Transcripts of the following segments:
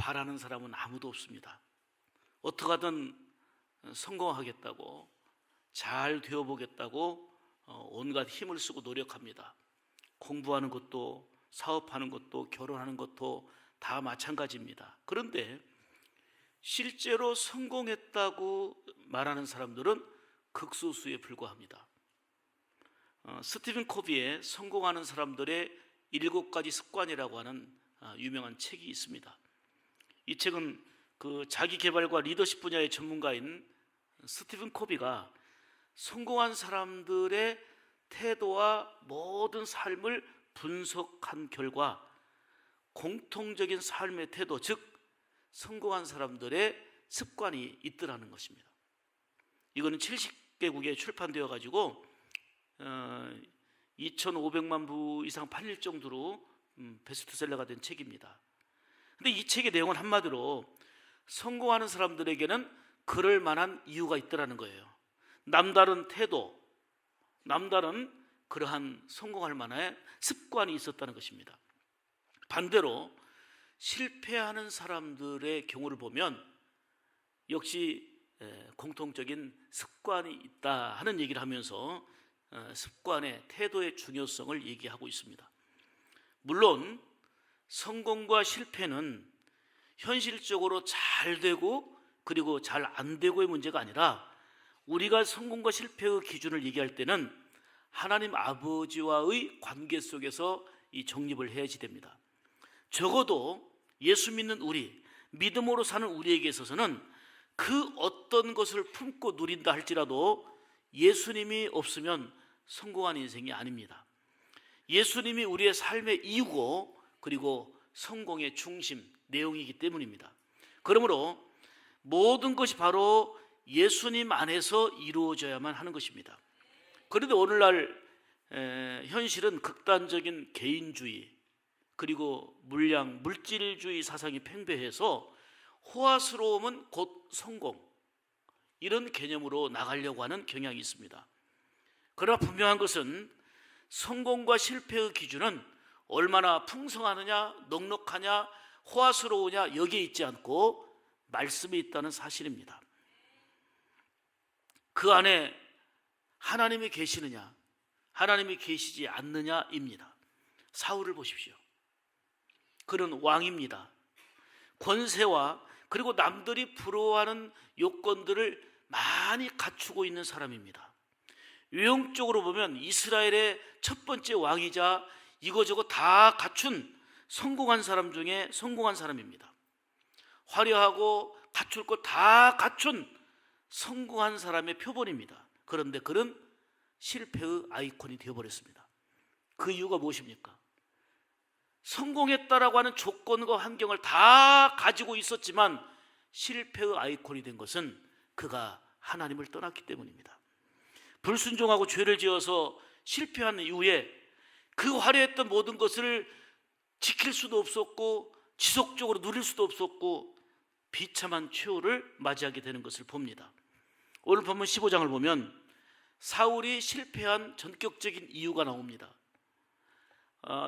바라는 사람은 아무도 없습니다. 어떻게 하든 성공하겠다고, 잘 되어보겠다고 온갖 힘을 쓰고 노력합니다. 공부하는 것도, 사업하는 것도, 결혼하는 것도 다 마찬가지입니다. 그런데 실제로 성공했다고 말하는 사람들은 극소수에 불과합니다. 스티븐 코비의 성공하는 사람들의 7가지 습관이라고 하는 유명한 책이 있습니다. 이 책은 그 자기개발과 리더십 분야의 전문가인 스티븐 코비가 성공한 사람들의 태도와 모든 삶을 분석한 결과 공통적인 삶의 태도, 즉 성공한 사람들의 습관이 있더라는 것입니다. 이거는 70개국에 출판되어 가지고 2,500만 부 이상 팔릴 정도로 베스트셀러가 된 책입니다. 근데 이 책의 내용은 한마디로 성공하는 사람들에게는 그럴 만한 이유가 있더라는 거예요. 남다른 태도, 남다른 그러한 성공할 만한 습관이 있었다는 것입니다. 반대로 실패하는 사람들의 경우를 보면 역시 공통적인 습관이 있다 하는 얘기를 하면서 습관의 태도의 중요성을 얘기하고 있습니다. 물론 성공과 실패는 현실적으로 잘 되고 그리고 잘 안 되고의 문제가 아니라 우리가 성공과 실패의 기준을 얘기할 때는 하나님 아버지와의 관계 속에서 이 정립을 해야지 됩니다. 적어도 예수 믿는 우리, 믿음으로 사는 우리에게 있어서는 그 어떤 것을 품고 누린다 할지라도 예수님이 없으면 성공한 인생이 아닙니다. 예수님이 우리의 삶의 이유고 그리고 성공의 중심, 내용이기 때문입니다. 그러므로 모든 것이 바로 예수님 안에서 이루어져야만 하는 것입니다. 그런데 오늘날 현실은 극단적인 개인주의 그리고 물질주의 사상이 팽배해서 호화스러움은 곧 성공, 이런 개념으로 나가려고 하는 경향이 있습니다. 그러나 분명한 것은 성공과 실패의 기준은 얼마나 풍성하느냐, 넉넉하냐, 호화스러우냐 여기에 있지 않고 말씀에 있다는 사실입니다. 그 안에 하나님이 계시느냐, 하나님이 계시지 않느냐입니다. 사울을 보십시오. 그는 왕입니다. 권세와 그리고 남들이 부러워하는 요건들을 많이 갖추고 있는 사람입니다. 외형적으로 보면 이스라엘의 첫 번째 왕이자 이거저거 다 갖춘 성공한 사람 중에 성공한 사람입니다. 화려하고 갖출 것 다 갖춘 성공한 사람의 표본입니다. 그런데 그는 실패의 아이콘이 되어버렸습니다. 그 이유가 무엇입니까? 성공했다라고 하는 조건과 환경을 다 가지고 있었지만 실패의 아이콘이 된 것은 그가 하나님을 떠났기 때문입니다. 불순종하고 죄를 지어서 실패한 이후에 그 화려했던 모든 것을 지킬 수도 없었고 지속적으로 누릴 수도 없었고 비참한 최후를 맞이하게 되는 것을 봅니다. 오늘 본문 15장을 보면 사울이 실패한 전격적인 이유가 나옵니다.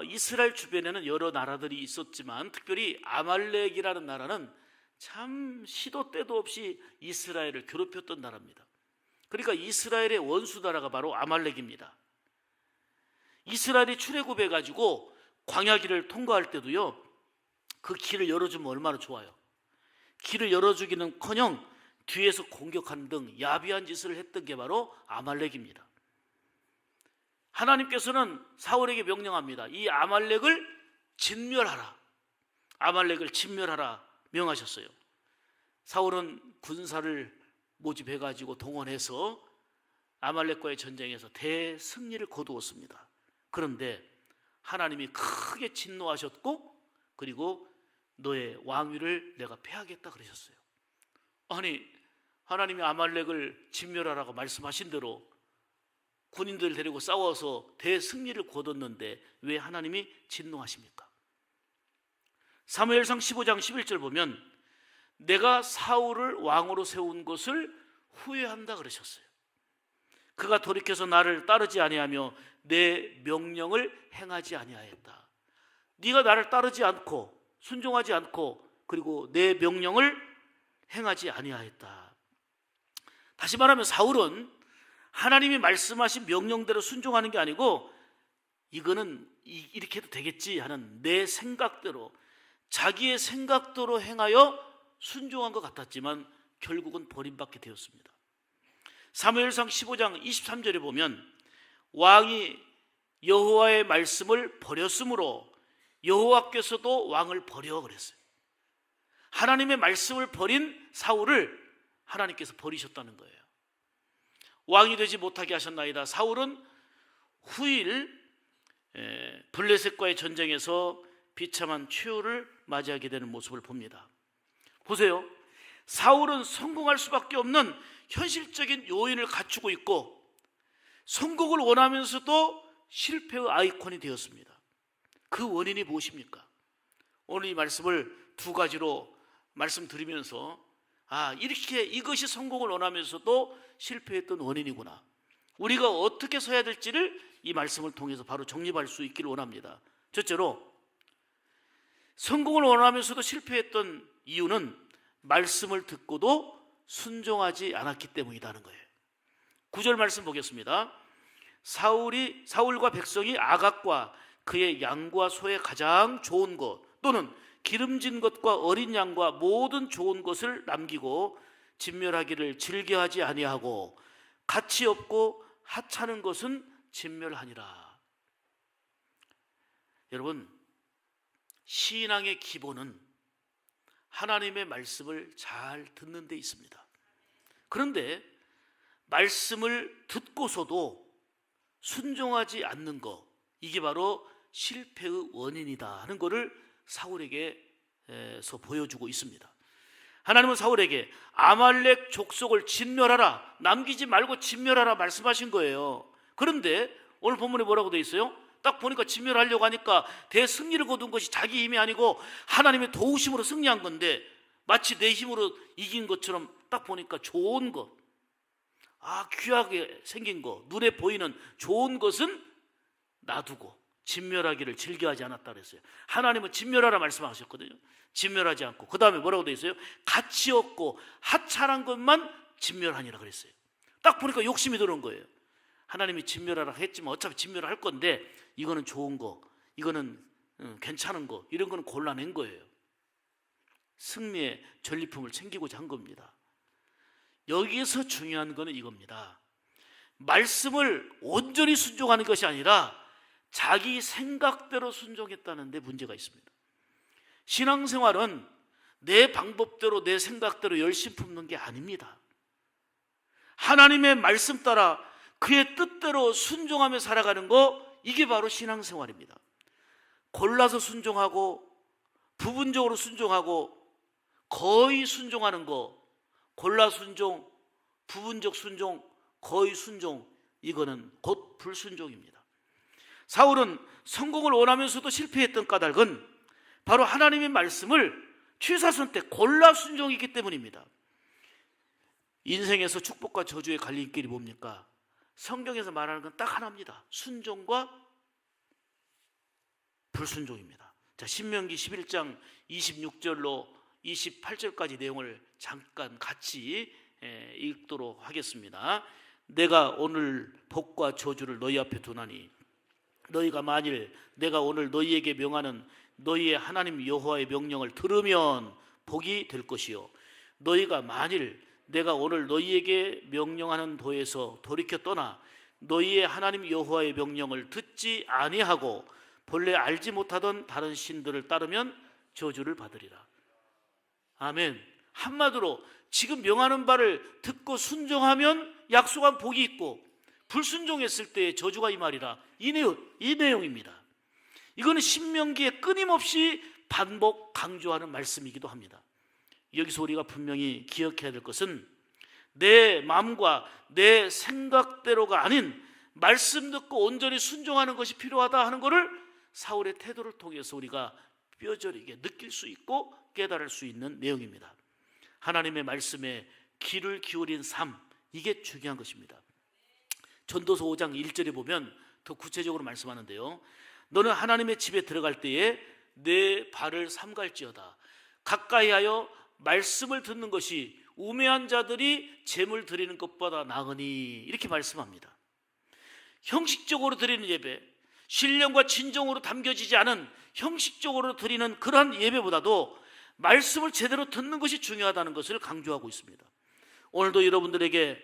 이스라엘 주변에는 여러 나라들이 있었지만 특별히 아말렉이라는 나라는 참 시도 때도 없이 이스라엘을 괴롭혔던 나라입니다. 그러니까 이스라엘의 원수 나라가 바로 아말렉입니다. 이스라엘이 출애굽해가지고 광야길을 통과할 때도요, 그 길을 열어주면 얼마나 좋아요. 길을 열어주기는커녕 뒤에서 공격하는 등 야비한 짓을 했던 게 바로 아말렉입니다. 하나님께서는 사울에게 명령합니다. 이 아말렉을 진멸하라. 아말렉을 진멸하라 명하셨어요. 사울은 군사를 모집해가지고 동원해서 아말렉과의 전쟁에서 대승리를 거두었습니다. 그런데 하나님이 크게 진노하셨고 그리고 너의 왕위를 내가 패하겠다 그러셨어요. 아니, 하나님이 아말렉을 진멸하라고 말씀하신 대로 군인들 데리고 싸워서 대승리를 거뒀는데 왜 하나님이 진노하십니까? 사무엘상 15장 11절 보면 내가 사울을 왕으로 세운 것을 후회한다 그러셨어요. 그가 돌이켜서 나를 따르지 아니하며 내 명령을 행하지 아니하였다. 네가 나를 따르지 않고 순종하지 않고 그리고 내 명령을 행하지 아니하였다. 다시 말하면 사울은 하나님이 말씀하신 명령대로 순종하는 게 아니고 이거는 이렇게 해도 되겠지 하는 내 생각대로, 자기의 생각대로 행하여 순종한 것 같았지만 결국은 버림받게 되었습니다. 사무엘상 15장 23절에 보면 왕이 여호와의 말씀을 버렸으므로 여호와께서도 왕을 버려 그랬어요. 하나님의 말씀을 버린 사울을 하나님께서 버리셨다는 거예요. 왕이 되지 못하게 하셨나이다. 사울은 후일 블레셋과의 전쟁에서 비참한 최후를 맞이하게 되는 모습을 봅니다. 보세요. 사울은 성공할 수밖에 없는 현실적인 요인을 갖추고 있고 성공을 원하면서도 실패의 아이콘이 되었습니다. 그 원인이 무엇입니까? 오늘 이 말씀을 두 가지로 말씀드리면서 이렇게 이것이 성공을 원하면서도 실패했던 원인이구나. 우리가 어떻게 서야 될지를 이 말씀을 통해서 바로 정립할 수 있기를 원합니다. 첫째로 성공을 원하면서도 실패했던 이유는 말씀을 듣고도 순종하지 않았기 때문이라는 거예요. 9절 말씀 보겠습니다. 사울과 백성이 아각과 그의 양과 소의 가장 좋은 것 또는 기름진 것과 어린 양과 모든 좋은 것을 남기고 진멸하기를 즐겨하지 아니하고 가치 없고 하찮은 것은 진멸하니라. 여러분, 신앙의 기본은 하나님의 말씀을 잘 듣는 데 있습니다. 그런데 말씀을 듣고서도 순종하지 않는 것, 이게 바로 실패의 원인이다 하는 것을 사울에게서 보여주고 있습니다. 하나님은 사울에게 아말렉 족속을 진멸하라, 남기지 말고 진멸하라 말씀하신 거예요. 그런데 오늘 본문에 뭐라고 되어 있어요? 딱 보니까 진멸하려고 하니까 대승리를 거둔 것이 자기 힘이 아니고 하나님의 도우심으로 승리한 건데 마치 내 힘으로 이긴 것처럼 딱 보니까 좋은 것, 귀하게 생긴 것, 눈에 보이는 좋은 것은 놔두고 진멸하기를 즐겨하지 않았다 그랬어요. 하나님은 진멸하라 말씀하셨거든요. 진멸하지 않고 그 다음에 뭐라고 되어 있어요? 가치 없고 하찮은 것만 진멸하니라 그랬어요. 딱 보니까 욕심이 들어온 거예요. 하나님이 진멸하라 했지만 어차피 진멸할 건데 이거는 좋은 거, 이거는 괜찮은 거, 이런 거는 골라낸 거예요. 승리의 전리품을 챙기고자 한 겁니다. 여기에서 중요한 거는 이겁니다. 말씀을 온전히 순종하는 것이 아니라 자기 생각대로 순종했다는 데 문제가 있습니다. 신앙생활은 내 방법대로 내 생각대로 열심 품는 게 아닙니다. 하나님의 말씀 따라 그의 뜻대로 순종하며 살아가는 거, 이게 바로 신앙생활입니다. 골라서 순종하고 부분적으로 순종하고 거의 순종하는 거, 골라 순종, 부분적 순종, 거의 순종, 이거는 곧 불순종입니다. 사울은 성공을 원하면서도 실패했던 까닭은 바로 하나님의 말씀을 취사선 때 골라 순종이기 때문입니다. 인생에서 축복과 저주의 갈림길이 뭡니까? 성경에서 말하는 건 딱 하나입니다. 순종과 불순종입니다. 자, 신명기 11장 26절로 28절까지 내용을 잠깐 같이 읽도록 하겠습니다. 내가 오늘 복과 저주를 너희 앞에 두나니 너희가 만일 내가 오늘 너희에게 명하는 너희의 하나님 여호와의 명령을 들으면 복이 될 것이요, 너희가 만일 내가 오늘 너희에게 명령하는 도에서 돌이켜 떠나 너희의 하나님 여호와의 명령을 듣지 아니하고 본래 알지 못하던 다른 신들을 따르면 저주를 받으리라. 아멘. 한마디로 지금 명하는 바를 듣고 순종하면 약속한 복이 있고 불순종했을 때의 저주가 이 말이라. 이 내용입니다. 이거는 신명기에 끊임없이 반복 강조하는 말씀이기도 합니다. 여기서 우리가 분명히 기억해야 될 것은 내 마음과 내 생각대로가 아닌 말씀 듣고 온전히 순종하는 것이 필요하다 하는 것을 사울의 태도를 통해서 우리가 뼈저리게 느낄 수 있고 깨달을 수 있는 내용입니다. 하나님의 말씀에 귀를 기울인 삶, 이게 중요한 것입니다. 전도서 5장 1절에 보면 더 구체적으로 말씀하는데요, 너는 하나님의 집에 들어갈 때에 내 발을 삼갈지어다. 가까이하여 말씀을 듣는 것이 우매한 자들이 제물 드리는 것보다 나으니, 이렇게 말씀합니다. 형식적으로 드리는 예배, 신령과 진정으로 담겨지지 않은 형식적으로 드리는 그러한 예배보다도 말씀을 제대로 듣는 것이 중요하다는 것을 강조하고 있습니다. 오늘도 여러분들에게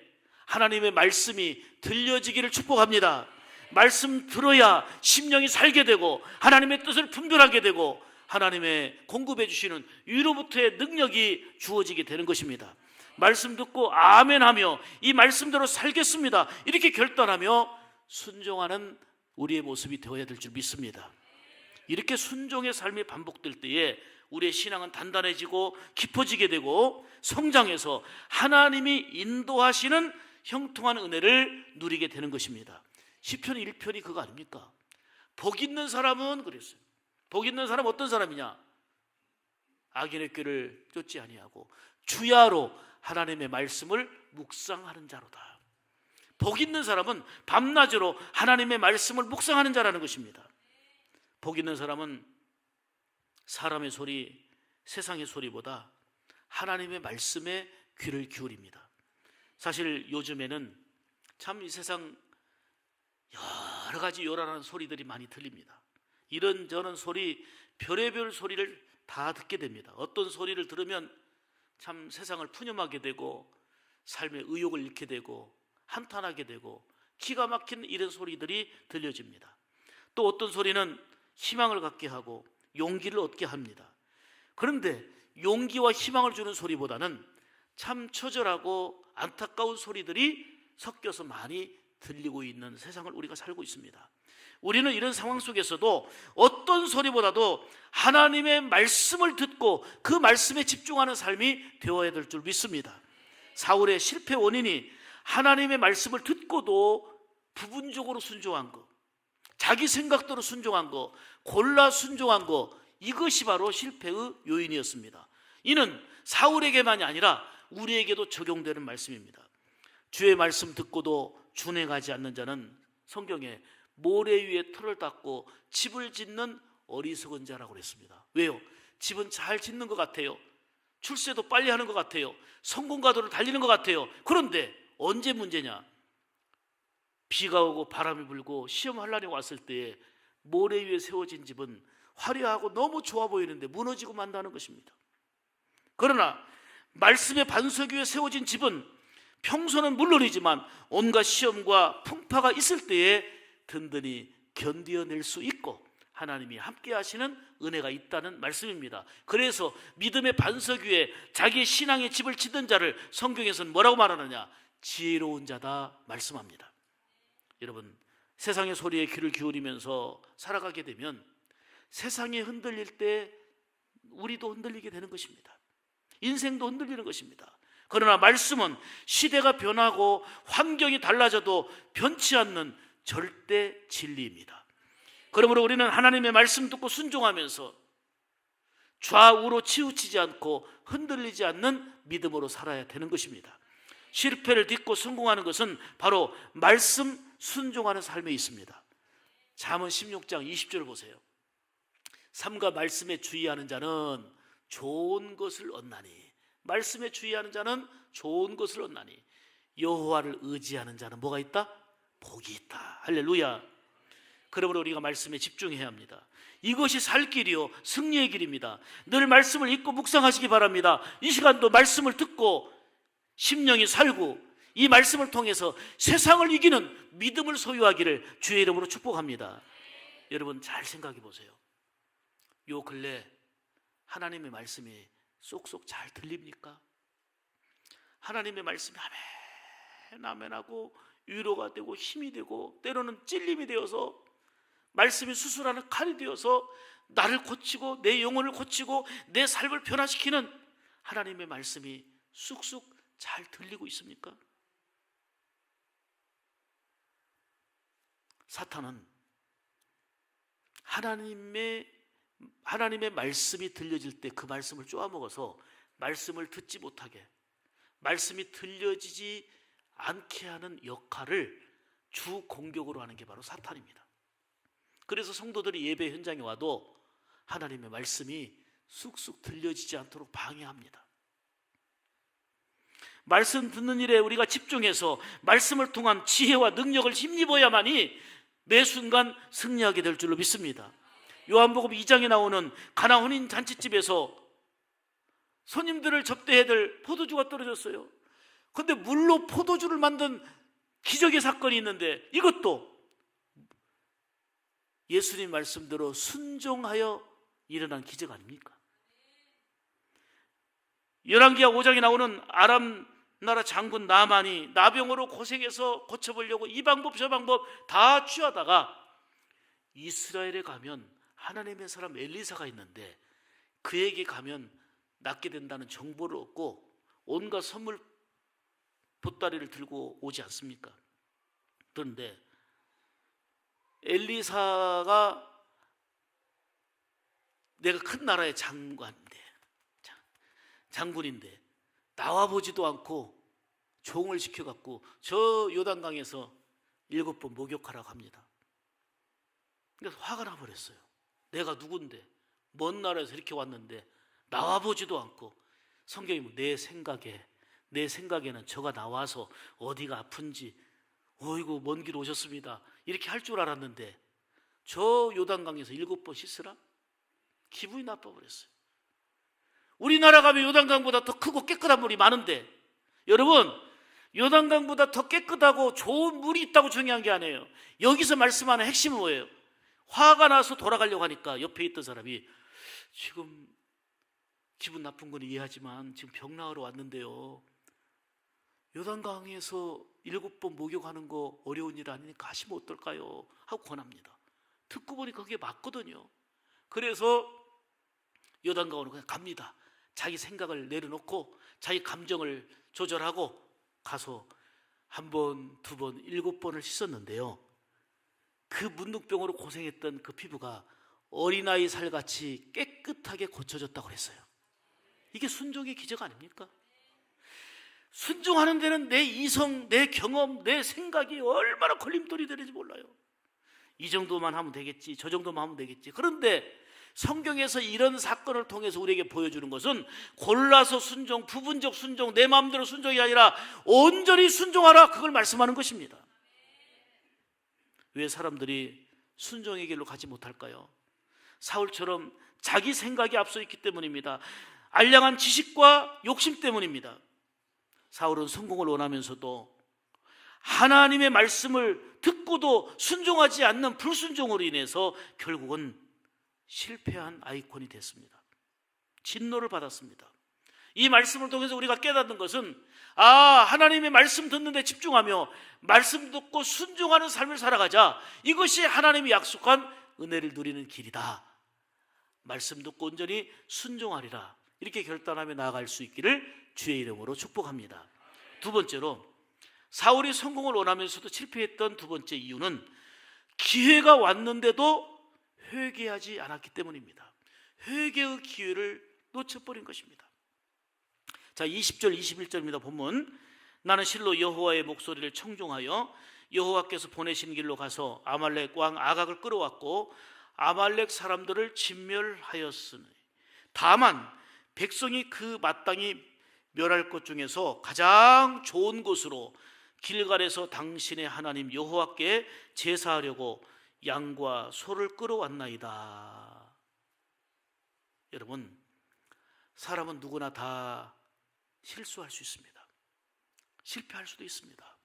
하나님의 말씀이 들려지기를 축복합니다. 말씀 들어야 심령이 살게 되고 하나님의 뜻을 분별하게 되고 하나님의 공급해 주시는 위로부터의 능력이 주어지게 되는 것입니다. 말씀 듣고 아멘하며 이 말씀대로 살겠습니다, 이렇게 결단하며 순종하는 우리의 모습이 되어야 될 줄 믿습니다. 이렇게 순종의 삶이 반복될 때에 우리의 신앙은 단단해지고 깊어지게 되고 성장해서 하나님이 인도하시는 형통한 은혜를 누리게 되는 것입니다. 시편 1편이 그거 아닙니까? 복 있는 사람은 그랬어요. 복 있는 사람 어떤 사람이냐? 악인의 꾀를 쫓지 아니하고 주야로 하나님의 말씀을 묵상하는 자로다. 복 있는 사람은 밤낮으로 하나님의 말씀을 묵상하는 자라는 것입니다. 복 있는 사람은 사람의 소리, 세상의 소리보다 하나님의 말씀에 귀를 기울입니다. 사실 요즘에는 참 이 세상 여러 가지 요란한 소리들이 많이 들립니다. 이런저런 소리, 별의별 소리를 다 듣게 됩니다. 어떤 소리를 들으면 참 세상을 푸념하게 되고 삶의 의욕을 잃게 되고 한탄하게 되고 기가 막힌 이런 소리들이 들려집니다. 또 어떤 소리는 희망을 갖게 하고 용기를 얻게 합니다. 그런데 용기와 희망을 주는 소리보다는 참 처절하고 안타까운 소리들이 섞여서 많이 들리고 있는 세상을 우리가 살고 있습니다. 우리는 이런 상황 속에서도 어떤 소리보다도 하나님의 말씀을 듣고 그 말씀에 집중하는 삶이 되어야 될 줄 믿습니다. 사울의 실패 원인이 하나님의 말씀을 듣고도 부분적으로 순종한 것, 자기 생각대로 순종한 것, 골라 순종한 것, 이것이 바로 실패의 요인이었습니다. 이는 사울에게만이 아니라 우리에게도 적용되는 말씀입니다. 주의 말씀 듣고도 준행하지 않는 자는 성경에 모래 위에 틀을 닦고 집을 짓는 어리석은 자라고 그랬습니다. 왜요? 집은 잘 짓는 것 같아요. 출세도 빨리 하는 것 같아요. 성공가도를 달리는 것 같아요. 그런데 언제 문제냐? 비가 오고 바람이 불고 시험환란이 왔을 때에 모래 위에 세워진 집은 화려하고 너무 좋아 보이는데 무너지고 만다는 것입니다. 그러나 말씀의 반석 위에 세워진 집은 평소는 물론이지만 온갖 시험과 풍파가 있을 때에 든든히 견뎌낼 수 있고 하나님이 함께 하시는 은혜가 있다는 말씀입니다. 그래서 믿음의 반석 위에 자기의 신앙의 집을 짓는 자를 성경에서는 뭐라고 말하느냐? 지혜로운 자다 말씀합니다. 여러분, 세상의 소리에 귀를 기울이면서 살아가게 되면 세상이 흔들릴 때 우리도 흔들리게 되는 것입니다. 인생도 흔들리는 것입니다. 그러나 말씀은 시대가 변하고 환경이 달라져도 변치 않는 절대 진리입니다. 그러므로 우리는 하나님의 말씀 듣고 순종하면서 좌우로 치우치지 않고 흔들리지 않는 믿음으로 살아야 되는 것입니다. 실패를 딛고 성공하는 것은 바로 말씀 순종하는 삶에 있습니다. 잠언 16장 20절 보세요. 삼가 말씀에 주의하는 자는 좋은 것을 얻나니, 말씀에 주의하는 자는 좋은 것을 얻나니 여호와를 의지하는 자는 뭐가 있다? 복이 있다. 할렐루야. 그러므로 우리가 말씀에 집중해야 합니다. 이것이 살 길이요 승리의 길입니다. 늘 말씀을 읽고 묵상하시기 바랍니다. 이 시간도 말씀을 듣고 심령이 살고 이 말씀을 통해서 세상을 이기는 믿음을 소유하기를 주의 이름으로 축복합니다. 여러분 잘 생각해 보세요. 요 근래 하나님의 말씀이 쏙쏙 잘 들립니까? 하나님의 말씀이 아멘 아멘하고 위로가 되고 힘이 되고 때로는 찔림이 되어서 말씀이 수술하는 칼이 되어서 나를 고치고 내 영혼을 고치고 내 삶을 변화시키는 하나님의 말씀이 쑥쑥 잘 들리고 있습니까? 사탄은 하나님의 말씀이 들려질 때 그 말씀을 쪼아먹어서 말씀을 듣지 못하게, 말씀이 들려지지 않게 하는 역할을 주 공격으로 하는 게 바로 사탄입니다. 그래서 성도들이 예배 현장에 와도 하나님의 말씀이 쑥쑥 들려지지 않도록 방해합니다. 말씀 듣는 일에 우리가 집중해서 말씀을 통한 지혜와 능력을 힘입어야만이 매 순간 승리하게 될 줄로 믿습니다. 요한복음 2장에 나오는 가나 혼인 잔치집에서 손님들을 접대해야 될 포도주가 떨어졌어요. 그런데 물로 포도주를 만든 기적의 사건이 있는데, 이것도 예수님 말씀대로 순종하여 일어난 기적 아닙니까? 열왕기하 5장에 나오는 아람 나라 장군 나만이 나병으로 고생해서 고쳐보려고 이 방법 저 방법 다 취하다가 이스라엘에 가면 하나님의 사람 엘리사가 있는데 그에게 가면 낫게 된다는 정보를 얻고 온갖 선물 보따리를 들고 오지 않습니까? 그런데 엘리사가 내가 큰 나라의 장군인데 나와보지도 않고 종을 시켜갖고 저 요단강에서 7번 목욕하라고 합니다. 그래서 화가 나버렸어요. 내가 누군데, 먼 나라에서 이렇게 왔는데 나와보지도 않고. 성경이 내 생각에는 저가 나와서 어디가 아픈지, 어이구 먼 길 오셨습니다 이렇게 할 줄 알았는데 저 요단강에서 7번 씻으라? 기분이 나빠버렸어요. 우리나라 가면 요단강보다 더 크고 깨끗한 물이 많은데, 여러분, 요단강보다 더 깨끗하고 좋은 물이 있다고 중요한 게 아니에요. 여기서 말씀하는 핵심은 뭐예요? 화가 나서 돌아가려고 하니까 옆에 있던 사람이 지금 기분 나쁜 건 이해하지만 지금 병 나으러 왔는데요, 요단강에서 7번 목욕하는 거 어려운 일 아니니까 하시면 어떨까요? 하고 권합니다. 듣고 보니까 그게 맞거든요. 그래서 요단강으로 그냥 갑니다. 자기 생각을 내려놓고 자기 감정을 조절하고 가서 1번, 2번, 7번을 씻었는데요, 그 문둥병으로 고생했던 그 피부가 어린아이 살같이 깨끗하게 고쳐졌다고 그랬어요. 이게 순종의 기적 아닙니까? 순종하는 데는 내 이성, 내 경험, 내 생각이 얼마나 걸림돌이 되는지 몰라요. 이 정도만 하면 되겠지, 저 정도만 하면 되겠지. 그런데 성경에서 이런 사건을 통해서 우리에게 보여주는 것은 골라서 순종, 부분적 순종, 내 마음대로 순종이 아니라 온전히 순종하라, 그걸 말씀하는 것입니다. 왜 사람들이 순종의 길로 가지 못할까요? 사울처럼 자기 생각이 앞서 있기 때문입니다. 알량한 지식과 욕심 때문입니다. 사울은 성공을 원하면서도 하나님의 말씀을 듣고도 순종하지 않는 불순종으로 인해서 결국은 실패한 아이콘이 됐습니다. 진노를 받았습니다. 이 말씀을 통해서 우리가 깨닫는 것은, 하나님의 말씀 듣는 데 집중하며 말씀 듣고 순종하는 삶을 살아가자, 이것이 하나님이 약속한 은혜를 누리는 길이다. 말씀 듣고 온전히 순종하리라, 이렇게 결단하며 나아갈 수 있기를 주의 이름으로 축복합니다. 두 번째로, 사울이 성공을 원하면서도 실패했던 두 번째 이유는 기회가 왔는데도 회개하지 않았기 때문입니다. 회개의 기회를 놓쳐버린 것입니다. 자, 20절 21절입니다. 본문, 나는 실로 여호와의 목소리를 청종하여 여호와께서 보내신 길로 가서 아말렉 왕 아각을 끌어왔고 아말렉 사람들을 진멸하였으니, 다만 백성이 그 마땅히 멸할 것 중에서 가장 좋은 곳으로 길갈에서 당신의 하나님 여호와께 제사하려고 양과 소를 끌어왔나이다. 여러분, 사람은 누구나 다 실수할 수 있습니다. 실패할 수도 있습니다.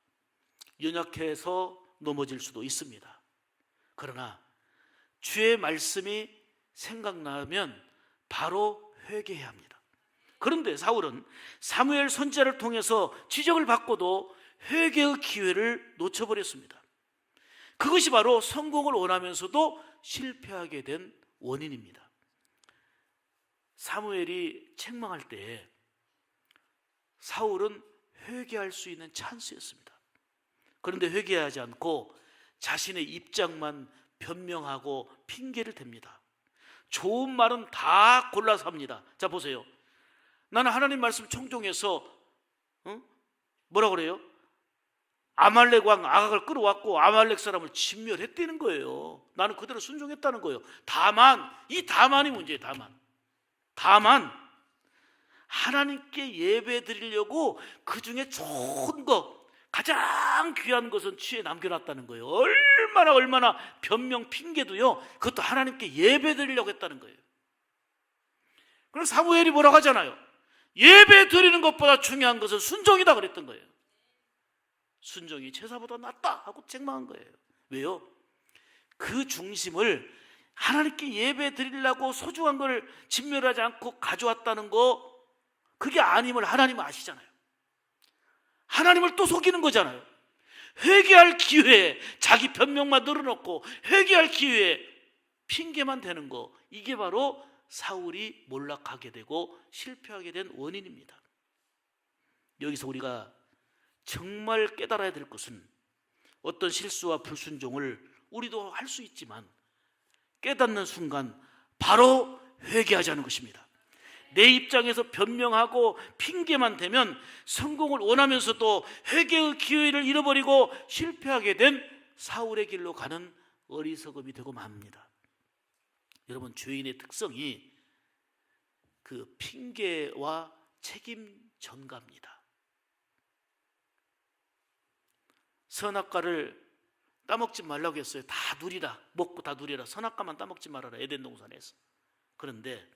연약해서 넘어질 수도 있습니다. 그러나 주의 말씀이 생각나면 바로 회개해야 합니다. 그런데 사울은 사무엘 선지자를 통해서 지적을 받고도 회개의 기회를 놓쳐버렸습니다. 그것이 바로 성공을 원하면서도 실패하게 된 원인입니다. 사무엘이 책망할 때 사울은 회개할 수 있는 찬스였습니다. 그런데 회개하지 않고 자신의 입장만 변명하고 핑계를 댑니다. 좋은 말은 다 골라서 합니다. 자, 보세요. 나는 하나님 말씀 청종해서 뭐라 그래요? 아말렉 왕 아각을 끌어왔고 아말렉 사람을 진멸했다는 거예요. 나는 그대로 순종했다는 거예요. 다만, 이 다만이 문제예요. 다만 다만 하나님께 예배 드리려고 그 중에 좋은 것, 가장 귀한 것은 취해 남겨놨다는 거예요. 얼마나 변명 핑계도요, 그것도 하나님께 예배 드리려고 했다는 거예요. 그럼 사무엘이 뭐라고 하잖아요. 예배 드리는 것보다 중요한 것은 순종이다 그랬던 거예요. 순종이 제사보다 낫다 하고 책망한 거예요. 왜요? 그 중심을 하나님께 예배 드리려고 소중한 걸 진멸하지 않고 가져왔다는 거, 그게 아님을 하나님은 아시잖아요. 하나님을 또 속이는 거잖아요. 회개할 기회에 자기 변명만 늘어놓고 회개할 기회에 핑계만 대는 거, 이게 바로 사울이 몰락하게 되고 실패하게 된 원인입니다. 여기서 우리가 정말 깨달아야 될 것은, 어떤 실수와 불순종을 우리도 할 수 있지만 깨닫는 순간 바로 회개하자는 것입니다. 내 입장에서 변명하고 핑계만 대면 성공을 원하면서도 회개의 기회를 잃어버리고 실패하게 된 사울의 길로 가는 어리석음이 되고 맙니다. 여러분, 죄인의 특성이 그 핑계와 책임 전가입니다. 선악과를 따먹지 말라고 했어요. 다 누리라, 먹고 다 누리라. 선악과만 따먹지 말아라, 에덴 동산에서. 그런데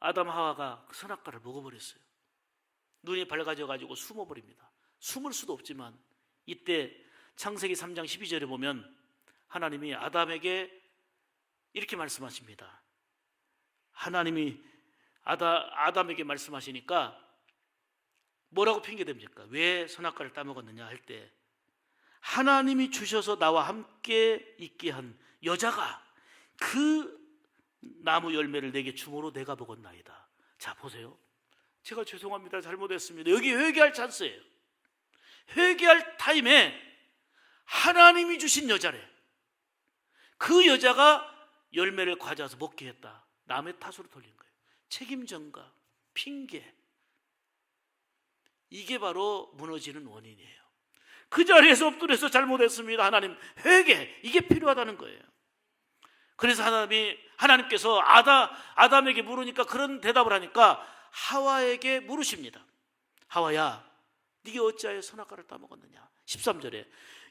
아담 하와가 그 선악과를 먹어버렸어요. 눈이 밝아져가지고 숨어버립니다. 숨을 수도 없지만 이때 창세기 3장 12절에 보면 하나님이 아담에게 이렇게 말씀하십니다. 하나님이 아담에게 말씀하시니까 뭐라고 핑계댑니까? 왜 선악과를 따먹었느냐 할 때, 하나님이 주셔서 나와 함께 있게 한 여자가 그 나무 열매를 내게 주므로 내가 먹었나이다. 자, 보세요. 제가 죄송합니다, 잘못했습니다. 여기 회개할 찬스예요. 회개할 타임에 하나님이 주신 여자래. 그 여자가 열매를 가져와서 먹게 했다. 남의 탓으로 돌린 거예요. 책임 전가, 핑계, 이게 바로 무너지는 원인이에요. 그 자리에서 엎드려서 잘못했습니다, 하나님, 회개, 이게 필요하다는 거예요. 그래서 하나님께서 아담에게 물으니까, 그런 대답을 하니까 하와에게 물으십니다. 하와야, 네가 어찌하여 선악과를 따먹었느냐? 13절에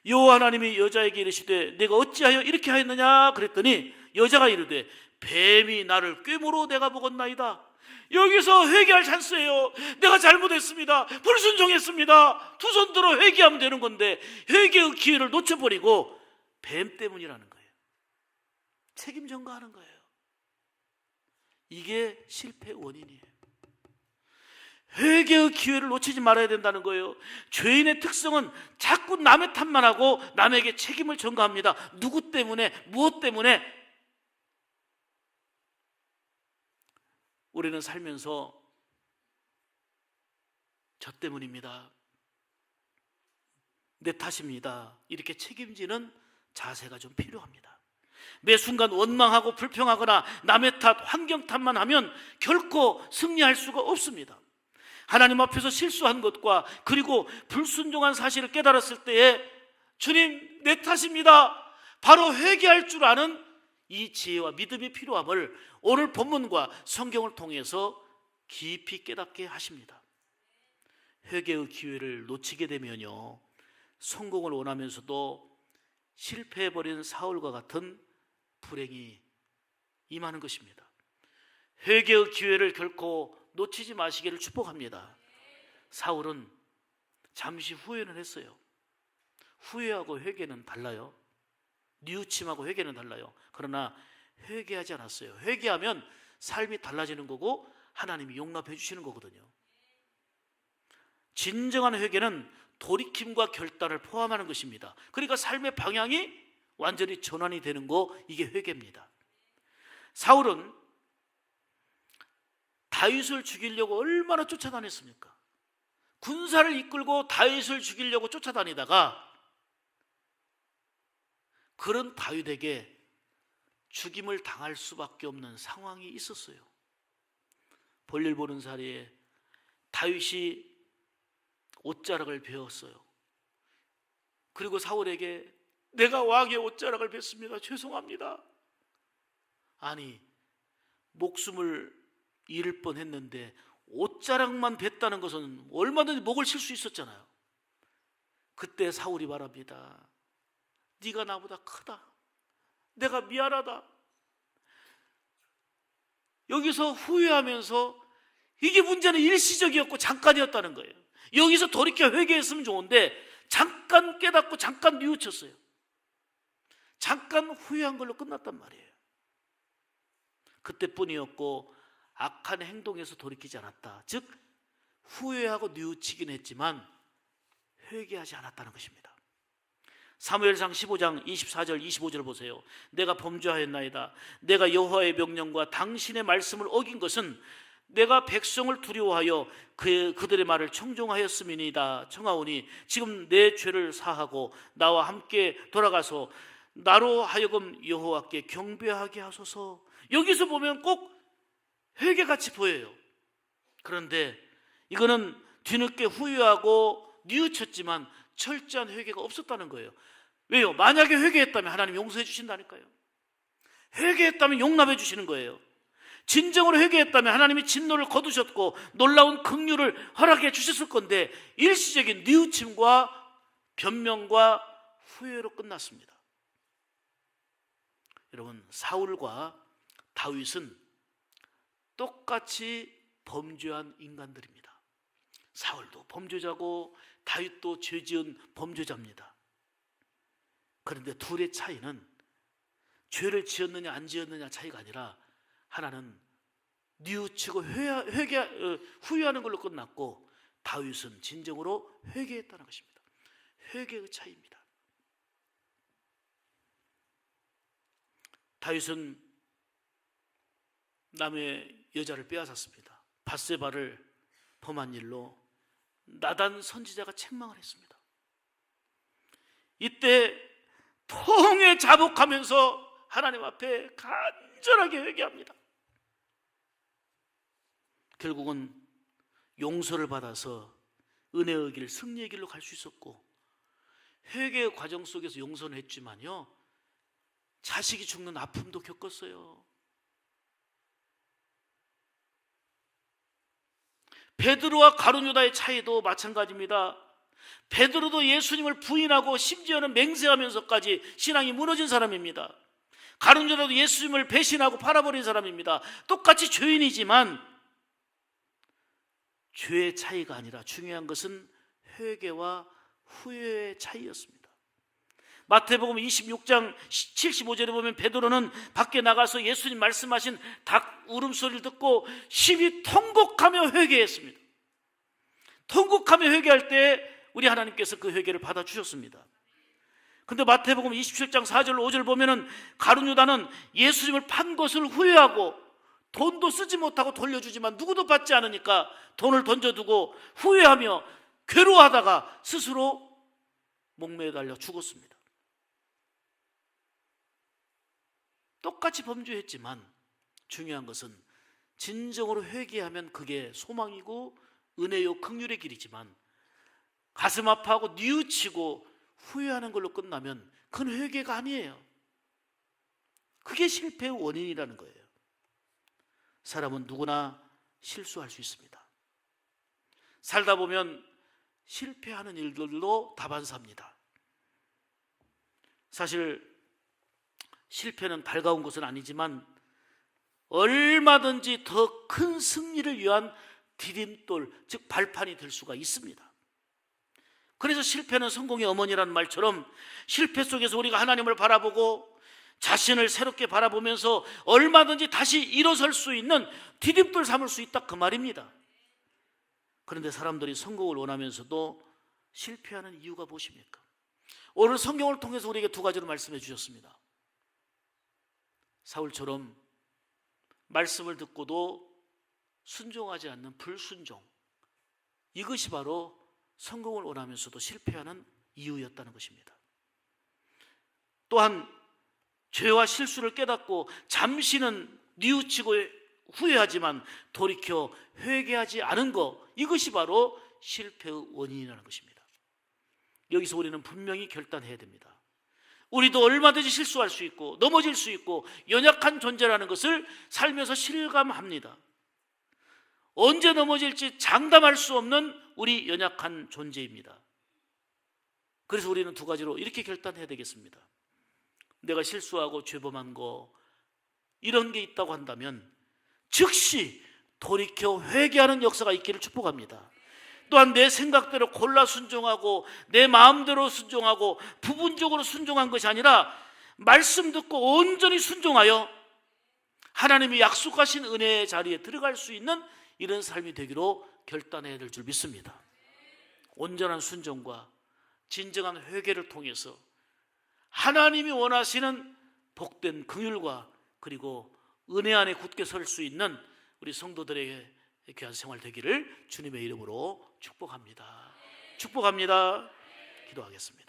여호와 하나님이 여자에게 이르시되 내가 어찌하여 이렇게 하였느냐 그랬더니 여자가 이르되 뱀이 나를 꾀므로 내가 먹었나이다. 여기서 회개할 찬스예요. 내가 잘못했습니다, 불순종했습니다. 두 손 들어 회개하면 되는 건데 회개의 기회를 놓쳐버리고 뱀 때문이라는 거예요. 책임 전가하는 거예요. 이게 실패의 원인이에요. 회개의 기회를 놓치지 말아야 된다는 거예요. 죄인의 특성은 자꾸 남의 탓만 하고 남에게 책임을 전가합니다. 누구 때문에, 무엇 때문에? 우리는 살면서 저 때문입니다, 내 탓입니다, 이렇게 책임지는 자세가 좀 필요합니다. 매 순간 원망하고 불평하거나 남의 탓, 환경 탓만 하면 결코 승리할 수가 없습니다. 하나님 앞에서 실수한 것과 그리고 불순종한 사실을 깨달았을 때에 주님, 내 탓입니다, 바로 회개할 줄 아는 이 지혜와 믿음이 필요함을 오늘 본문과 성경을 통해서 깊이 깨닫게 하십니다. 회개의 기회를 놓치게 되면요, 성공을 원하면서도 실패해버린 사울과 같은 불행이 임하는 것입니다. 회개의 기회를 결코 놓치지 마시기를 축복합니다. 사울은 잠시 후회는 했어요. 후회하고 회개는 달라요. 뉘우침하고 회개는 달라요. 그러나 회개하지 않았어요. 회개하면 삶이 달라지는 거고 하나님이 용납해 주시는 거거든요. 진정한 회개는 돌이킴과 결단을 포함하는 것입니다. 그러니까 삶의 방향이 완전히 전환이 되는 거, 이게 회개입니다. 사울은 다윗을 죽이려고 얼마나 쫓아다녔습니까? 군사를 이끌고 다윗을 죽이려고 쫓아다니다가 그런 다윗에게 죽임을 당할 수밖에 없는 상황이 있었어요. 볼일 보는 사이에 다윗이 옷자락을 베었어요. 그리고 사울에게 내가 왕의 옷자락을 뱄습니다, 죄송합니다, 아니, 목숨을 잃을 뻔했는데 옷자락만 뱄다는 것은 얼마든지 목을 칠 수 있었잖아요. 그때 사울이 말합니다. 네가 나보다 크다. 내가 미안하다. 여기서 후회하면서 이게 문제는 일시적이었고 잠깐이었다는 거예요. 여기서 돌이켜 회개했으면 좋은데 잠깐 깨닫고 잠깐 뉘우쳤어요. 잠깐 후회한 걸로 끝났단 말이에요. 그때뿐이었고 악한 행동에서 돌이키지 않았다. 즉 후회하고 뉘우치긴 했지만 회개하지 않았다는 것입니다. 사무엘상 15장 24절 25절 보세요. 내가 범죄하였나이다. 내가 여호와의 명령과 당신의 말씀을 어긴 것은 내가 백성을 두려워하여 그들의 말을 청종하였음이니이다. 청하오니 지금 내 죄를 사하고 나와 함께 돌아가서 나로 하여금 여호와께 경배하게 하소서. 여기서 보면 꼭 회개같이 보여요. 그런데 이거는 뒤늦게 후회하고 뉘우쳤지만 철저한 회개가 없었다는 거예요. 왜요? 만약에 회개했다면 하나님 용서해 주신다니까요. 회개했다면 용납해 주시는 거예요. 진정으로 회개했다면 하나님이 진노를 거두셨고 놀라운 긍휼을 허락해 주셨을 건데 일시적인 뉘우침과 변명과 후회로 끝났습니다. 여러분, 사울과 다윗은 똑같이 범죄한 인간들입니다. 사울도 범죄자고 다윗도 죄지은 범죄자입니다. 그런데 둘의 차이는 죄를 지었느냐 안 지었느냐 차이가 아니라 하나는 뉘우치고 후회하는 걸로 끝났고 다윗은 진정으로 회개했다는 것입니다. 회개의 차이입니다. 다윗은 남의 여자를 빼앗았습니다. 밧세바를 범한 일로 나단 선지자가 책망을 했습니다. 이때 통에 자복하면서 하나님 앞에 간절하게 회개합니다. 결국은 용서를 받아서 은혜의 길, 승리의 길로 갈 수 있었고 회개의 과정 속에서 용서는 했지만요, 자식이 죽는 아픔도 겪었어요. 베드로와 가룟유다의 차이도 마찬가지입니다. 베드로도 예수님을 부인하고 심지어는 맹세하면서까지 신앙이 무너진 사람입니다. 가룟유다도 예수님을 배신하고 팔아버린 사람입니다. 똑같이 죄인이지만 죄의 차이가 아니라 중요한 것은 회개와 후회의 차이였습니다. 마태복음 26장 75절에 보면 베드로는 밖에 나가서 예수님 말씀하신 닭 울음소리를 듣고 심히 통곡하며 회개했습니다. 통곡하며 회개할 때 우리 하나님께서 그 회개를 받아주셨습니다. 그런데 마태복음 27장 4절 5절 보면은 가룟유다는 예수님을 판 것을 후회하고 돈도 쓰지 못하고 돌려주지만 누구도 받지 않으니까 돈을 던져두고 후회하며 괴로워하다가 스스로 목매에 달려 죽었습니다. 똑같이 범죄했지만 중요한 것은 진정으로 회개하면 그게 소망이고 은혜요 긍휼의 길이지만 가슴 아파하고 뉘우치고 후회하는 걸로 끝나면 그건 회개가 아니에요. 그게 실패의 원인이라는 거예요. 사람은 누구나 실수할 수 있습니다. 살다 보면 실패하는 일들로 다반사입니다. 사실 실패는 달가운 것은 아니지만 얼마든지 더 큰 승리를 위한 디딤돌, 즉 발판이 될 수가 있습니다. 그래서 실패는 성공의 어머니라는 말처럼 실패 속에서 우리가 하나님을 바라보고 자신을 새롭게 바라보면서 얼마든지 다시 일어설 수 있는 디딤돌 삼을 수 있다, 그 말입니다. 그런데 사람들이 성공을 원하면서도 실패하는 이유가 무엇입니까? 오늘 성경을 통해서 우리에게 두 가지로 말씀해 주셨습니다. 사울처럼 말씀을 듣고도 순종하지 않는 불순종, 이것이 바로 성공을 원하면서도 실패하는 이유였다는 것입니다. 또한 죄와 실수를 깨닫고 잠시는 뉘우치고 후회하지만 돌이켜 회개하지 않은 것, 이것이 바로 실패의 원인이라는 것입니다. 여기서 우리는 분명히 결단해야 됩니다. 우리도 얼마든지 실수할 수 있고 넘어질 수 있고 연약한 존재라는 것을 살면서 실감합니다. 언제 넘어질지 장담할 수 없는 우리 연약한 존재입니다. 그래서 우리는 두 가지로 이렇게 결단해야 되겠습니다. 내가 실수하고 죄범한 거 이런 게 있다고 한다면 즉시 돌이켜 회개하는 역사가 있기를 축복합니다. 또한 내 생각대로 골라 순종하고 내 마음대로 순종하고 부분적으로 순종한 것이 아니라 말씀 듣고 온전히 순종하여 하나님이 약속하신 은혜의 자리에 들어갈 수 있는 이런 삶이 되기로 결단해야 될 줄 믿습니다. 온전한 순종과 진정한 회개를 통해서 하나님이 원하시는 복된 긍휼과 그리고 은혜 안에 굳게 설 수 있는 우리 성도들에게 귀한 생활 되기를 주님의 이름으로 축복합니다. 축복합니다. 기도하겠습니다.